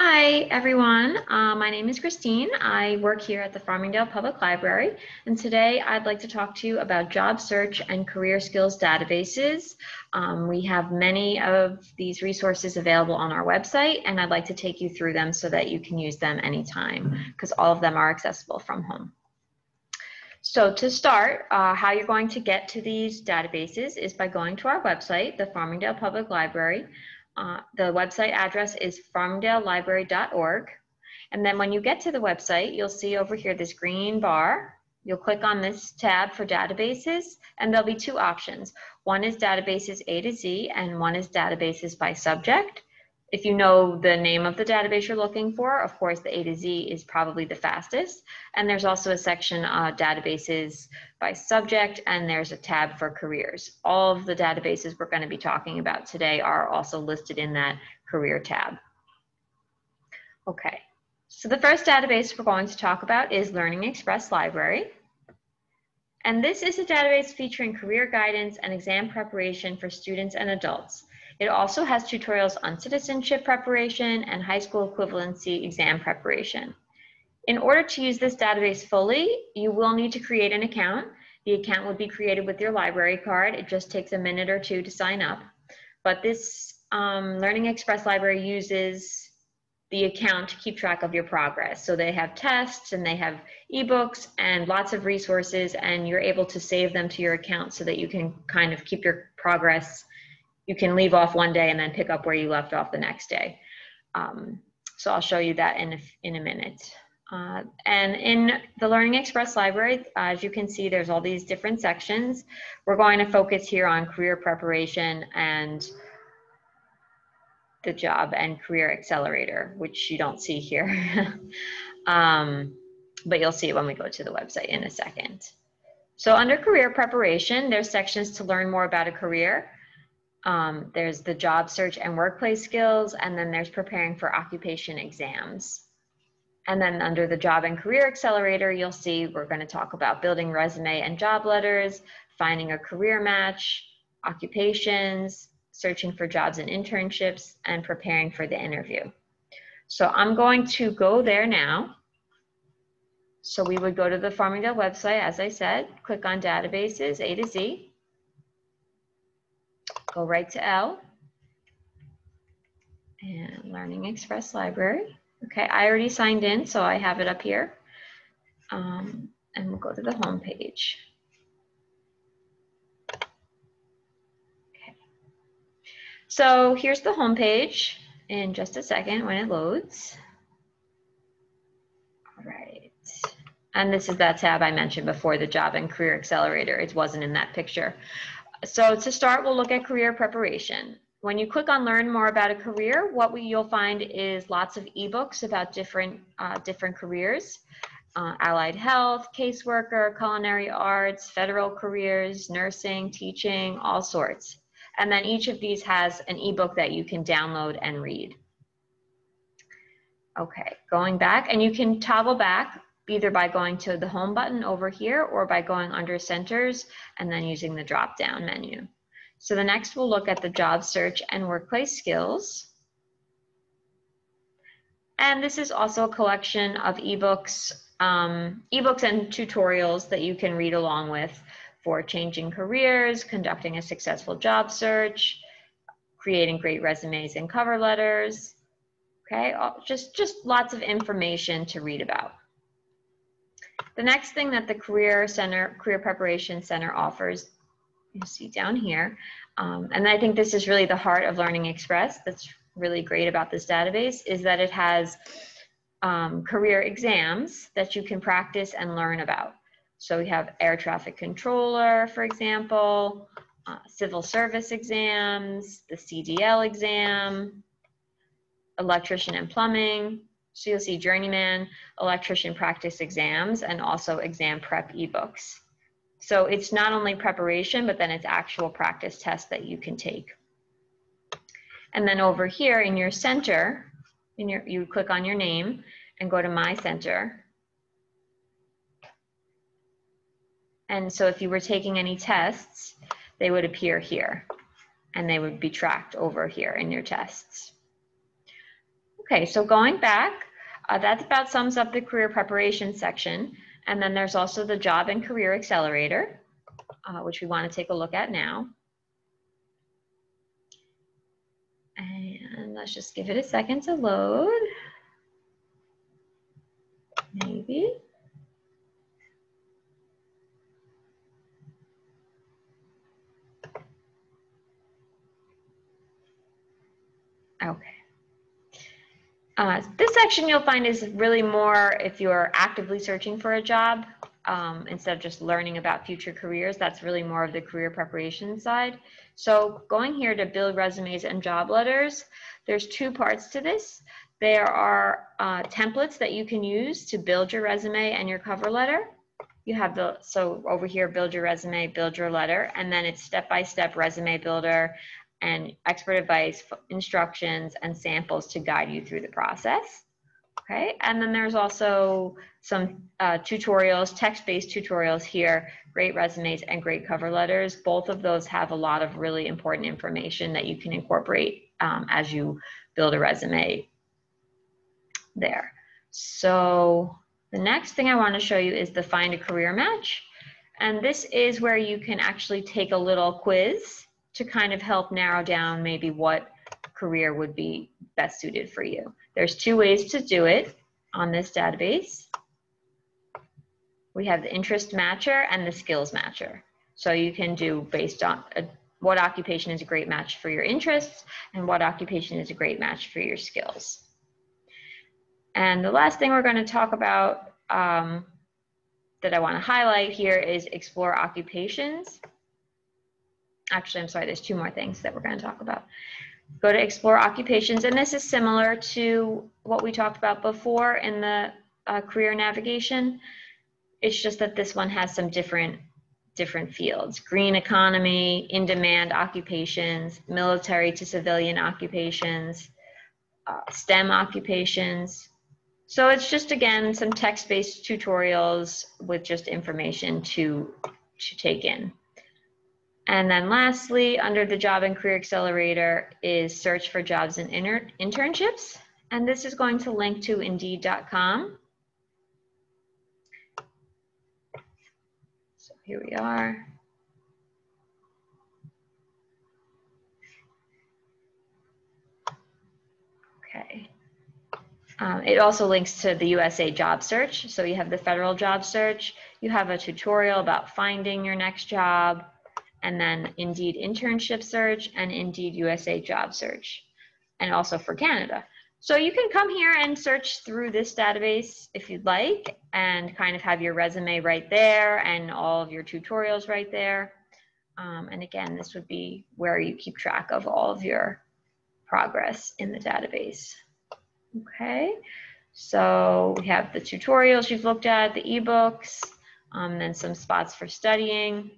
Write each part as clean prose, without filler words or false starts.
Hi, everyone. My name is Christine. I work here at the Farmingdale Public Library, and today I'd like to talk to you about job search and career skills databases. We have many of these resources available on our website, and I'd like to take you through them so that you can use them anytime, because all of them are accessible from home. So to start, how you're going to get to these databases is by going to our website, the Farmingdale Public Library. The website address is farmingdalelibrary.org. And then when you get to the website, you'll see over here this green bar. You'll click on this tab for databases, and there'll be two options. One is databases A to Z, and one is databases by subject. If you know the name of the database you're looking for, of course, the A to Z is probably the fastest. And there's also a section databases by subject, and there's a tab for careers. All of the databases we're going to be talking about today are also listed in that career tab. Okay, so the first database we're going to talk about is LearningExpress Library. And this is a database featuring career guidance and exam preparation for students and adults. It also has tutorials on citizenship preparation and high school equivalency exam preparation. In order to use this database fully, you will need to create an account. The account would be created with your library card. It just takes a minute or two to sign up. But this LearningExpress Library uses the account to keep track of your progress. So they have tests and they have ebooks and lots of resources, and you're able to save them to your account so that you can kind of keep your progress. You can leave off one day and then pick up where you left off the next day. So I'll show you that in a minute. And in the LearningExpress Library, as you can see, there's all these different sections. We're going to focus here on career preparation and the job and career accelerator, which you don't see here. But you'll see it when we go to the website in a second. So under career preparation, there's sections to learn more about a career. There's the job search and workplace skills, and then there's preparing for occupation exams. And then under the job and career accelerator, you'll see we're going to talk about building resume and job letters, finding a career match, occupations, searching for jobs and internships, and preparing for the interview. So I'm going to go there now. So we would go to the Farmingdale website, as I said, click on databases, A to Z, go right to L, and LearningExpress Library. Okay, I already signed in, so I have it up here. And we'll go to the home page. Okay. So here's the home page in just a second when it loads. All right. And this is that tab I mentioned before, the Job and Career Accelerator. It wasn't in that picture. So to start, we'll look at career preparation. When you click on Learn More About a Career, you'll find is lots of ebooks about different careers, allied health, caseworker, culinary arts, federal careers, nursing, teaching, all sorts. And then each of these has an ebook that you can download and read. Okay, going back, and you can toggle back either by going to the home button over here or by going under centers and then using the drop-down menu. So the next we'll look at the job search and workplace skills. And this is also a collection of ebooks and tutorials that you can read along with for changing careers, conducting a successful job search, creating great resumes and cover letters. Okay, just lots of information to read about. The next thing that the Career Preparation Center offers, you see down here, and I think this is really the heart of LearningExpress that's really great about this database, is that it has career exams that you can practice and learn about. So we have air traffic controller, for example, civil service exams, the CDL exam, electrician and plumbing. So you'll see journeyman, electrician practice exams, and also exam prep ebooks. So it's not only preparation, but then it's actual practice tests that you can take. And then over here in your center, you click on your name and go to My Center. And so if you were taking any tests, they would appear here, and they would be tracked over here in your tests. Okay, so going back, that about sums up the career preparation section. And then there's also the Job and Career Accelerator, which we want to take a look at now. And let's just give it a second to load. Maybe. Okay. This section you'll find is really more if you're actively searching for a job, instead of just learning about future careers. That's really more of the career preparation side. So going here to build resumes and job letters, there's two parts to this. There are templates that you can use to build your resume and your cover letter. You have so over here, build your resume, build your letter, and then it's step-by-step resume builder and expert advice, instructions, and samples to guide you through the process. Okay, and then there's also some tutorials, text-based tutorials here, great resumes and great cover letters. Both of those have a lot of really important information that you can incorporate as you build a resume there. So the next thing I want to show you is the Find a Career Match. And this is where you can actually take a little quiz to kind of help narrow down maybe what career would be best suited for you. There's two ways to do it on this database. We have the interest matcher and the skills matcher. So you can do based on what occupation is a great match for your interests and what occupation is a great match for your skills. And the last thing we're going to talk about that I want to highlight here is explore occupations. Actually, I'm sorry, there's two more things that we're going to talk about. Go to explore occupations, and this is similar to what we talked about before in the career navigation. It's just that this one has some different fields: green economy, in-demand occupations, military to civilian occupations, STEM occupations. So it's just, again, some text-based tutorials with just information to take in. And then lastly, under the Job and Career Accelerator is search for jobs and internships. And this is going to link to Indeed.com. So here we are. Okay. It also links to the USA Job Search. So you have the federal job search. You have a tutorial about finding your next job, and then Indeed internship search and Indeed USA job search, and also for Canada. So you can come here and search through this database if you'd like, and kind of have your resume right there and all of your tutorials right there. And again, this would be where you keep track of all of your progress in the database. Okay, so we have the tutorials you've looked at, the ebooks, then some spots for studying.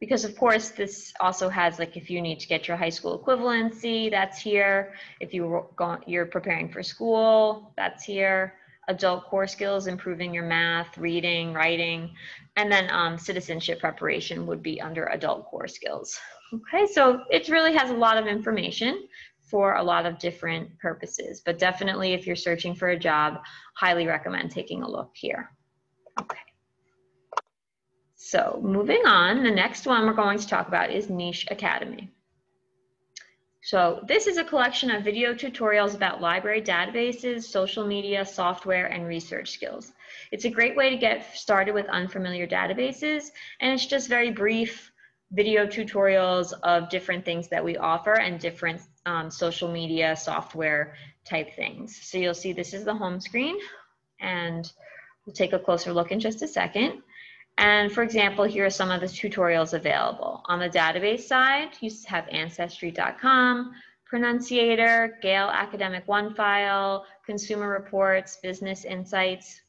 Because of course, this also has, like, if you need to get your high school equivalency, that's here. If you're preparing for school, that's here. Adult core skills, improving your math, reading, writing, and then citizenship preparation would be under adult core skills. Okay, so it really has a lot of information for a lot of different purposes, but definitely if you're searching for a job, highly recommend taking a look here. Okay. So moving on, the next one we're going to talk about is Niche Academy. So this is a collection of video tutorials about library databases, social media, software, and research skills. It's a great way to get started with unfamiliar databases, and it's just very brief video tutorials of different things that we offer and different social media software type things. So you'll see this is the home screen, and we'll take a closer look in just a second. And for example, here are some of the tutorials available. On the database side, you have Ancestry.com, Pronunciator, Gale Academic OneFile, Consumer Reports, Business Insights,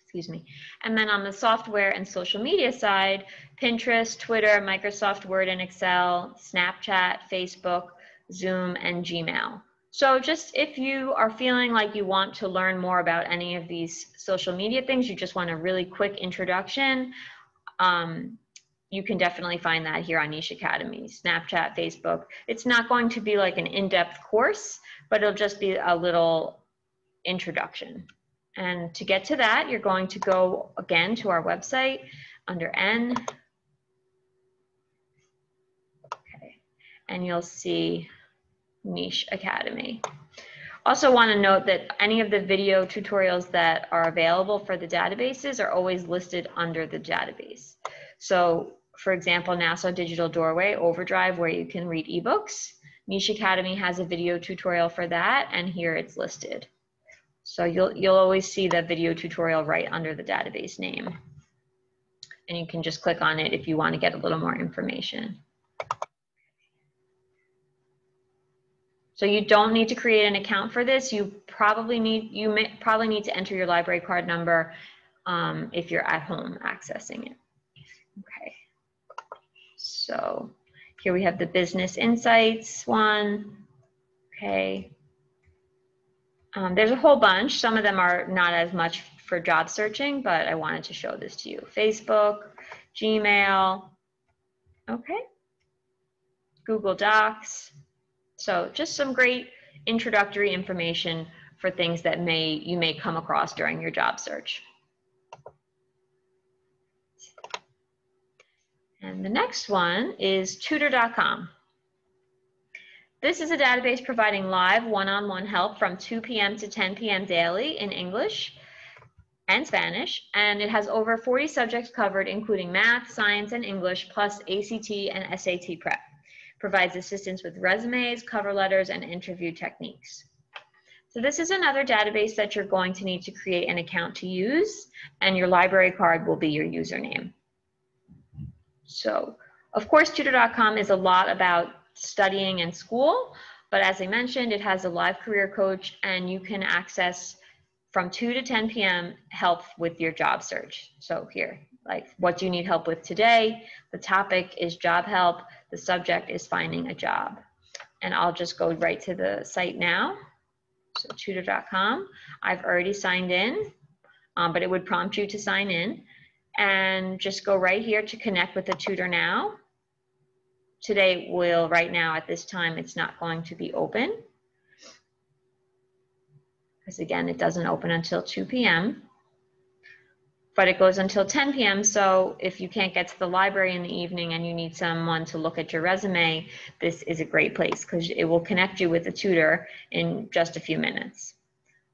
excuse me. And then on the software and social media side, Pinterest, Twitter, Microsoft Word and Excel, Snapchat, Facebook, Zoom, and Gmail. So just if you are feeling like you want to learn more about any of these social media things, you just want a really quick introduction, you can definitely find that here on Niche Academy, Snapchat, Facebook. It's not going to be like an in-depth course, but it'll just be a little introduction. And to get to that, you're going to go again to our website under N. Okay. And you'll see Niche Academy. Also want to note that any of the video tutorials that are available for the databases are always listed under the database. So for example, Nassau Digital Doorway Overdrive, where you can read ebooks. Niche Academy has a video tutorial for that, and here it's listed. So you'll always see the video tutorial right under the database name. And you can just click on it if you want to get a little more information. So you don't need to create an account for this. You may probably need to enter your library card number if you're at home accessing it. Okay. So here we have the Business Insights one. Okay. There's a whole bunch. Some of them are not as much for job searching, but I wanted to show this to you. Facebook, Gmail, okay, Google Docs. So just some great introductory information for things that you may come across during your job search. And the next one is Tutor.com. This is a database providing live one-on-one help from 2 p.m. to 10 p.m. daily in English and Spanish, and it has over 40 subjects covered, including math, science, and English, plus ACT and SAT prep. Provides assistance with resumes, cover letters, and interview techniques. So this is another database that you're going to need to create an account to use, and your library card will be your username. So, of course, Tutor.com is a lot about studying and school, but as I mentioned, it has a live career coach, and you can access from 2 to 10 p.m. help with your job search. So here, like, what do you need help with today? The topic is job help. The subject is finding a job. And I'll just go right to the site now. So Tutor.com. I've already signed in, but it would prompt you to sign in. And just go right here to connect with the tutor now. Today right now at this time, it's not going to be open. Because again, it doesn't open until 2 p.m. But it goes until 10 p.m. So if you can't get to the library in the evening and you need someone to look at your resume, this is a great place because it will connect you with a tutor in just a few minutes.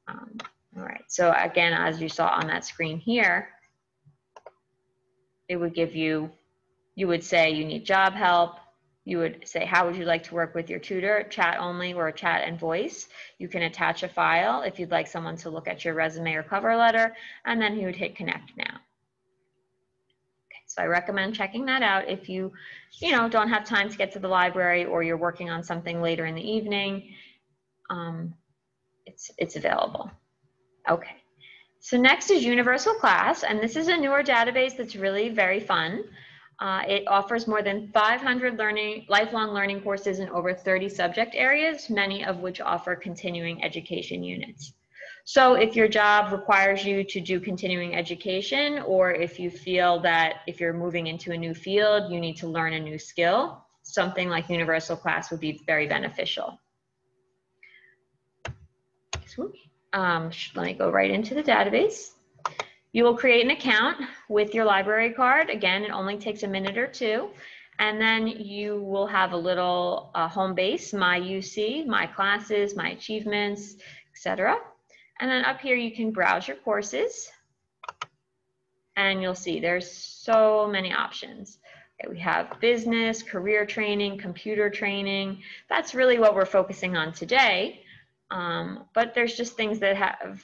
All right, so again, as you saw on that screen here, it would give you, you would say you need job help. You would say, how would you like to work with your tutor? Chat only or chat and voice. You can attach a file if you'd like someone to look at your resume or cover letter, and then you would hit connect now. Okay, so I recommend checking that out if you don't have time to get to the library or you're working on something later in the evening. It's available. Okay, so next is Universal Class, and this is a newer database that's really very fun. It offers more than 500 lifelong learning courses in over 30 subject areas, many of which offer continuing education units. So if your job requires you to do continuing education, or if you feel that if you're moving into a new field, you need to learn a new skill, something like Universal Class would be very beneficial. Let me go right into the database. You will create an account with your library card. Again, it only takes a minute or two. And then you will have a little home base, My UC, My Classes, My Achievements, etc. And then up here, you can browse your courses. And you'll see there's so many options. Okay, we have business, career training, computer training. That's really what we're focusing on today. But there's just things that have,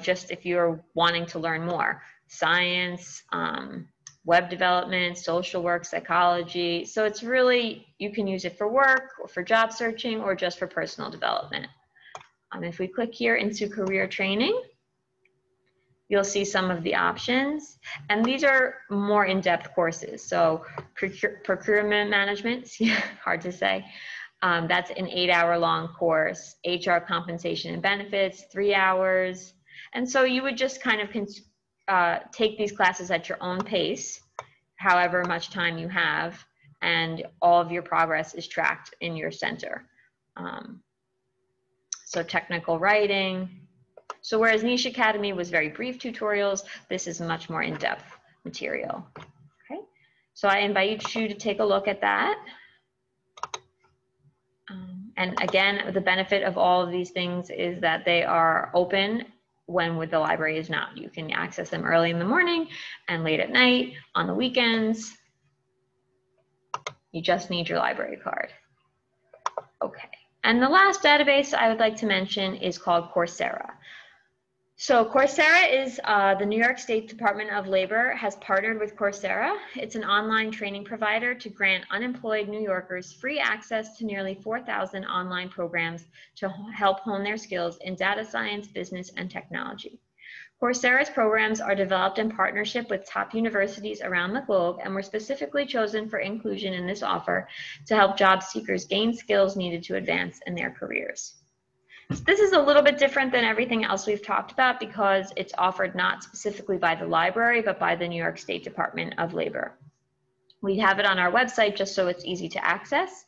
just if you're wanting to learn more, science, web development, social work, psychology. So it's really, you can use it for work or for job searching or just for personal development. If we click here into career training, you'll see some of the options. And these are more in-depth courses. So procurement management, hard to say. That's an 8-hour-long course. HR compensation and benefits, 3 hours. And so you would just kind of take these classes at your own pace. however much time you have, and all of your progress is tracked in your center. So technical writing. So whereas Niche Academy was very brief tutorials, this is much more in-depth material. Okay, so I invite you to take a look at that. And again, the benefit of all of these things is that they are open when the library is not. You can access them early in the morning and late at night, on the weekends. You just need your library card. Okay, and the last database I would like to mention is called Coursera. So Coursera is the New York State Department of Labor has partnered with Coursera. It's an online training provider to grant unemployed New Yorkers free access to nearly 4,000 online programs to help hone their skills in data science, business, and technology. Coursera's programs are developed in partnership with top universities around the globe and were specifically chosen for inclusion in this offer to help job seekers gain skills needed to advance in their careers. So this is a little bit different than everything else we've talked about because it's offered not specifically by the library, but by the New York State Department of Labor. We have it on our website just so it's easy to access,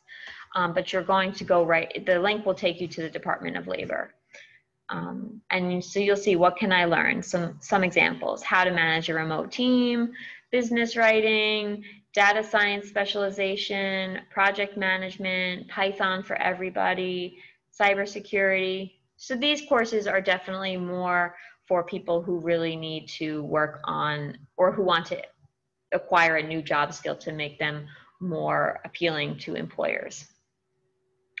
but you're going to go right, the link will take you to the Department of Labor. And so you'll see, what can I learn? Some examples: how to manage a remote team, business writing, data science specialization, project management, Python for everybody, cybersecurity. So these courses are definitely more for people who really need to work on, or who want to acquire a new job skill to make them more appealing to employers,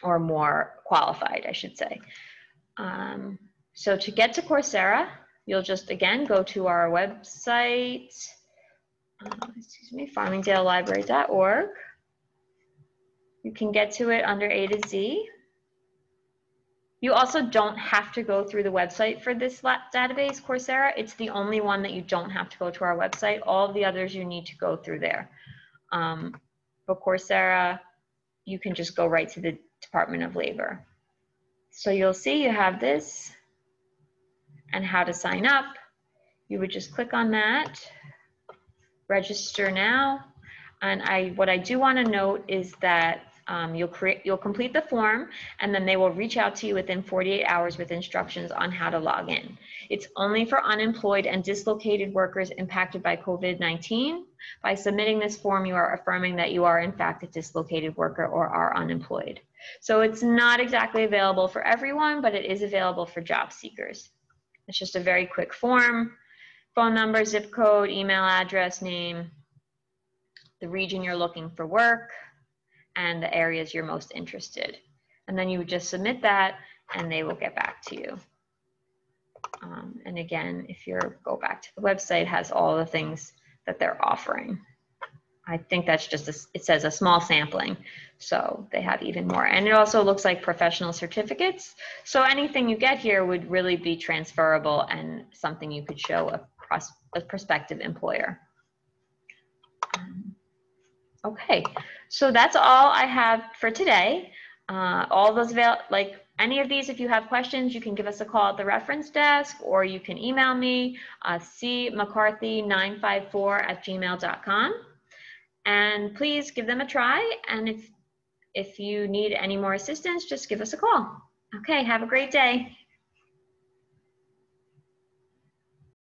or more qualified, I should say. So to get to Coursera, you'll just, again, go to our website, farmingdalelibrary.org. You can get to it under A to Z. You also don't have to go through the website for this database, Coursera. It's the only one that you don't have to go to our website. All of the others you need to go through there. But Coursera, you can just go right to the Department of Labor. So you'll see you have this and how to sign up. You would just click on that, register now. And what I do want to note is that you'll complete the form, and then they will reach out to you within 48 hours with instructions on how to log in. It's only for unemployed and dislocated workers impacted by COVID-19. By submitting this form, you are affirming that you are in fact a dislocated worker or are unemployed. So it's not exactly available for everyone, but it is available for job seekers. It's just a very quick form: phone number, zip code, email address, name, the region you're looking for work, and the areas you're most interested. And then you would just submit that and they will get back to you. And again, if you go back to the website, it has all the things that they're offering. I think that's just, it says a small sampling. So they have even more. And it also looks like professional certificates. So anything you get here would really be transferable and something you could show a prospective employer. Okay, so that's all I have for today. All those, like any of these, if you have questions, you can give us a call at the reference desk, or you can email me, cmccarthy954@gmail.com. And please give them a try. And if you need any more assistance, just give us a call. Okay, have a great day.